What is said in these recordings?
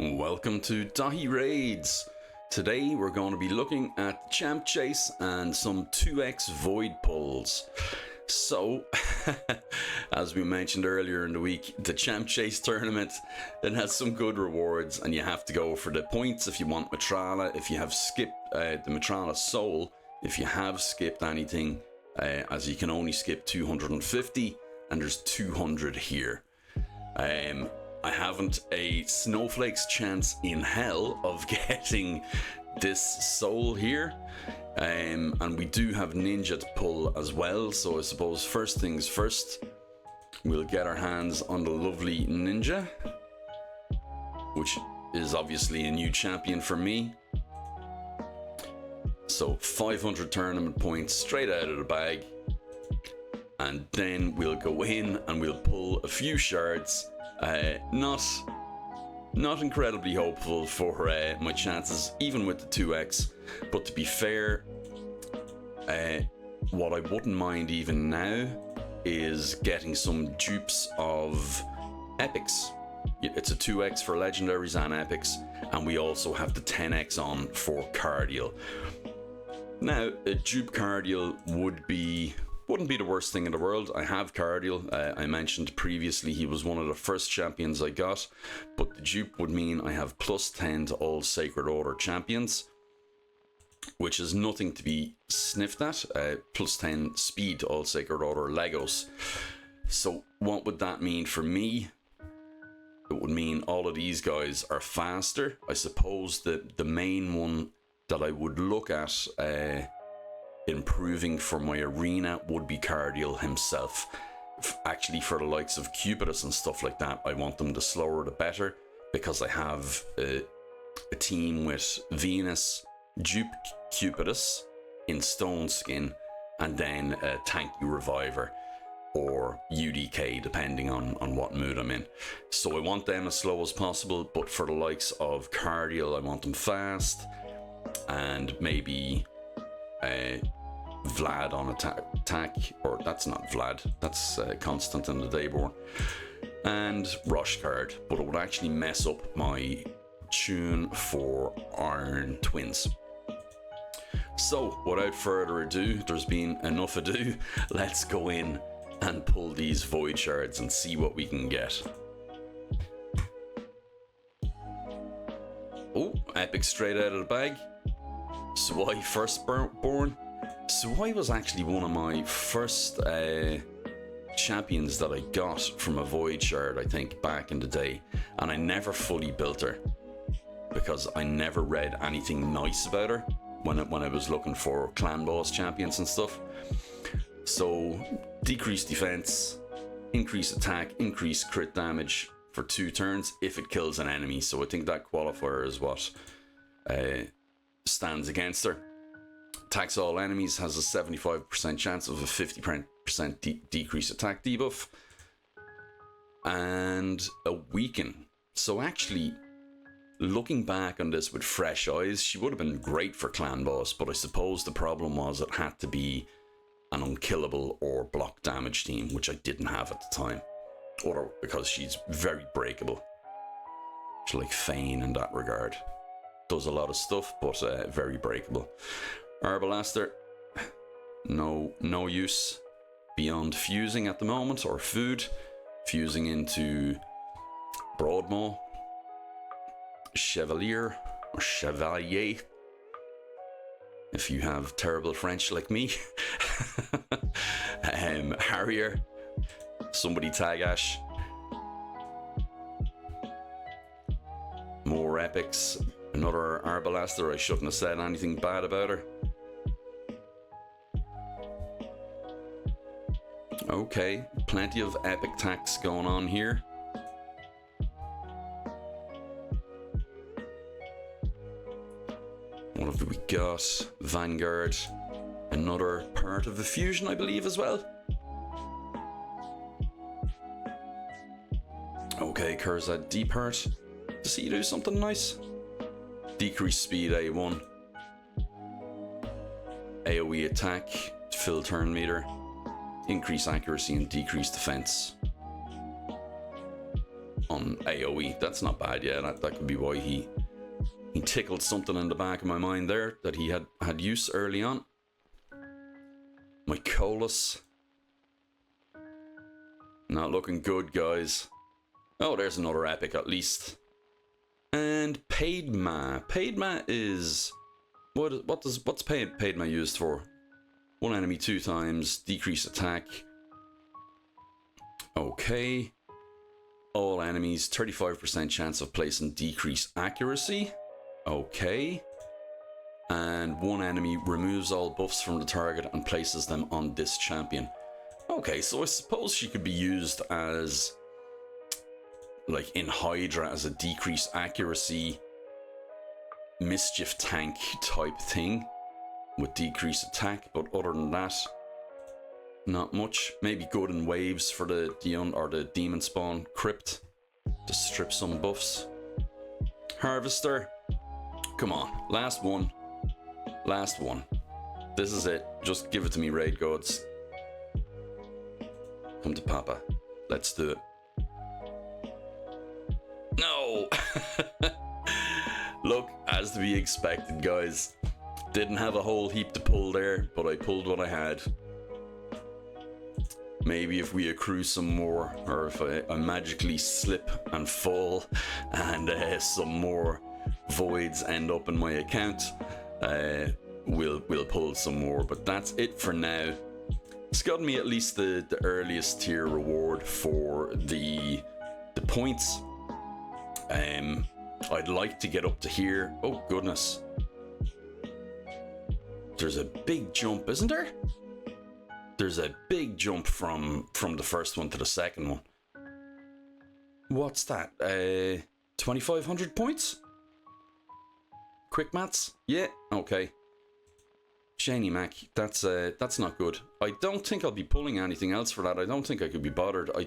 Welcome to Dahi Raids. Today we're going to be looking at Champ Chase and some 2x Void pulls. So, as we mentioned earlier in the week, the Champ Chase tournament, it has some good rewards and you have to go for the points if you want Matrala, if you have skipped the Matrala Soul, if you have skipped anything, as you can only skip 250 and there's 200 here. I haven't a snowflake's chance in hell of getting this soul here. And we do have ninja to pull as well, so I suppose first things first, we'll get our hands on the lovely ninja, which is obviously a new champion for me. So 500 tournament points straight out of the bag, and then we'll go in and we'll pull a few shards. Not incredibly hopeful for my chances, even with the 2x, but to be fair, what I wouldn't mind even now is getting some dupes of epics. It's a 2x for legendaries and epics, and we also have the 10x on for cardial. Now, a dupe cardial wouldn't be the worst thing in the world. I have cardial. I mentioned previously he was one of the first champions I got, but the dupe would mean I have plus 10 to all Sacred Order champions, which is nothing to be sniffed at. Plus 10 speed to all Sacred Order Legos. So what would that mean for me? It would mean all of these guys are faster. I suppose that the main one that I would look at improving for my arena would be cardial himself. Actually, for the likes of Cupidus and stuff like that, I want them the slower the better, because I have a team with Venus, dupe Cupidus in Stone Skin, and then a tanky reviver or UDK depending on what mood I'm in. So I want them as slow as possible, but for the likes of cardial I want them fast, and maybe Vlad on attack, or that's not Vlad, that's Constant in the Dayborn, and Rush card, but it would actually mess up my tune for Iron Twins. So without further ado, there's been enough ado, let's go in and pull these Void Shards and see what we can get. Oh, epic straight out of the bag. Swai Firstborn. Swai was actually one of my first champions that I got from a Void Shard, I think, back in the day, and I never fully built her because I never read anything nice about her when I was looking for clan boss champions and stuff. So decreased defense, increased attack, increased crit damage for 2 turns if it kills an enemy. So I think that qualifier is what stands against her. Attacks all enemies, has a 75% chance of a 50% decreased attack debuff, and a weaken. So actually, looking back on this with fresh eyes, she would have been great for clan boss, but I suppose the problem was it had to be an unkillable or block damage team, which I didn't have at the time, or because she's very breakable. She's like Fane in that regard. Does a lot of stuff, but very breakable. Arbalaster, no use beyond fusing at the moment, or food. Fusing into Broadmaw, Chevalier, or Chevalier, if you have terrible French like me. Harrier, somebody tag Ash. More epics. Another Arbalaster. I shouldn't have said anything bad about her. Okay, plenty of epic attacks going on here. What have we got? Vanguard. Another part of the fusion, I believe, as well. Okay, Kurzad D part. Does he do something nice? Decreased speed A1. AoE attack, fill turn meter. Increase accuracy and decrease defense. on AoE. That's not bad. Yeah, that could be why he tickled something in the back of my mind there that he had use early on. My Colas. Not looking good, guys. Oh, there's another epic at least. And Paidma. Paidma is what's Paidma used for? One enemy 2 times, decrease attack. Okay. All enemies, 35% chance of placing decrease accuracy. Okay. And one enemy removes all buffs from the target and places them on this champion. Okay, so I suppose she could be used as, like in Hydra, as a decrease accuracy mischief tank type thing with decreased attack, but other than that, not much. Maybe good in waves for the demon spawn crypt to strip some buffs. Harvester, come on, last one. This is it. Just give it to me, raid gods. Come to Papa. Let's do it. No! Look, as to be expected, guys. Didn't have a whole heap to pull there, but I pulled what I had. Maybe if we accrue some more, or if I magically slip and fall, and some more voids end up in my account, we'll pull some more. But that's it for now. It's gotten me at least the earliest tier reward for the points. I'd like to get up to here. Oh goodness, there's a big jump, isn't there? There's a big jump from the first one to the second one. What's that? 2,500 points? Quick maths? Yeah, okay. Shani Mac, that's not good. I don't think I'll be pulling anything else for that. I don't think I could be bothered. I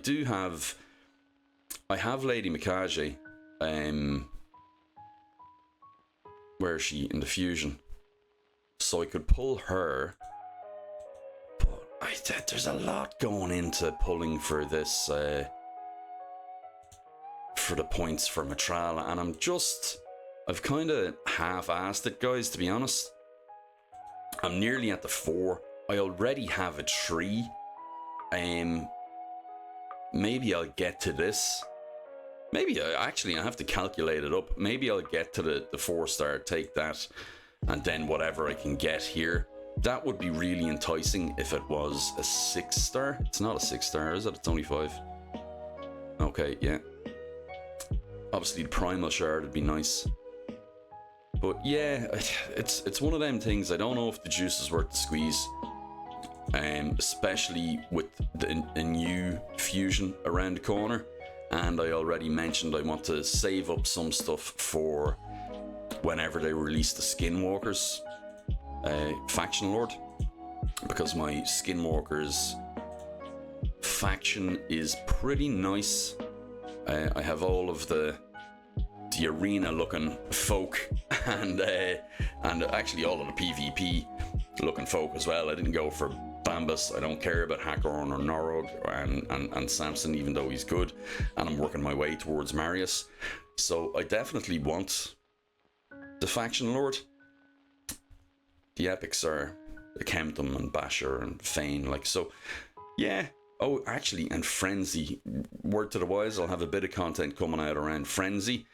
have Lady Mikage. Where is she in the fusion? So I could pull her. But there's a lot going into pulling for this, for the points for Matrala, and I've kind of half-assed it, guys, to be honest. I'm nearly at the 4. I already have a 3. Maybe I'll get to this. Maybe I have to calculate it up. Maybe I'll get to the 4-star, take that, and then whatever I can get here. That would be really enticing if it was a 6-star. It's not a 6-star, is it? It's only 5. Okay, yeah. Obviously, the Primal Shard would be nice. But yeah, it's one of them things. I don't know if the juice is worth the squeeze. Especially with a new fusion around the corner. And I already mentioned I want to save up some stuff for whenever they release the Skinwalkers faction lord, because my Skinwalkers faction is pretty nice. I have all of the arena looking folk and actually all of the PvP looking folk as well. I didn't go for Bambus. I don't care about Hakorn or Norog and Samson, even though he's good, and I'm working my way towards Marius. So I definitely want the faction lord. The epics are Kemptum and Basher and Fane, like, so yeah. Oh, actually, and Frenzy. Word to the wise, I'll have a bit of content coming out around Frenzy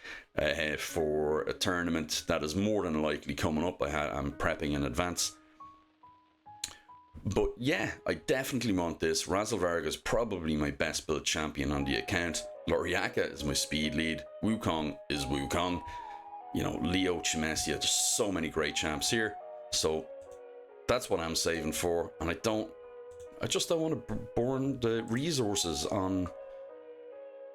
for a tournament that is more than likely coming up. I'm prepping in advance. But yeah, I definitely want this. Razzle Varga is probably my best built champion on the account. Loriaka is my speed lead. Wukong is Wukong. You know, Leo, Chimesia, there's so many great champs here. So that's what I'm saving for. And I just don't want to burn the resources on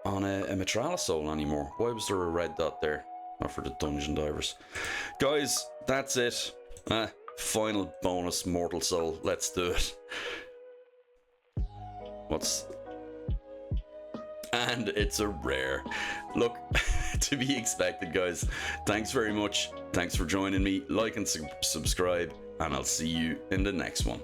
a Matrala soul anymore. Why was there a red dot there? Not for the dungeon divers. Guys, that's it. Final bonus mortal soul. Let's do it. And it's a rare. Look, to be expected, guys. Thanks very much. Thanks for joining me. Like and subscribe, and I'll see you in the next one.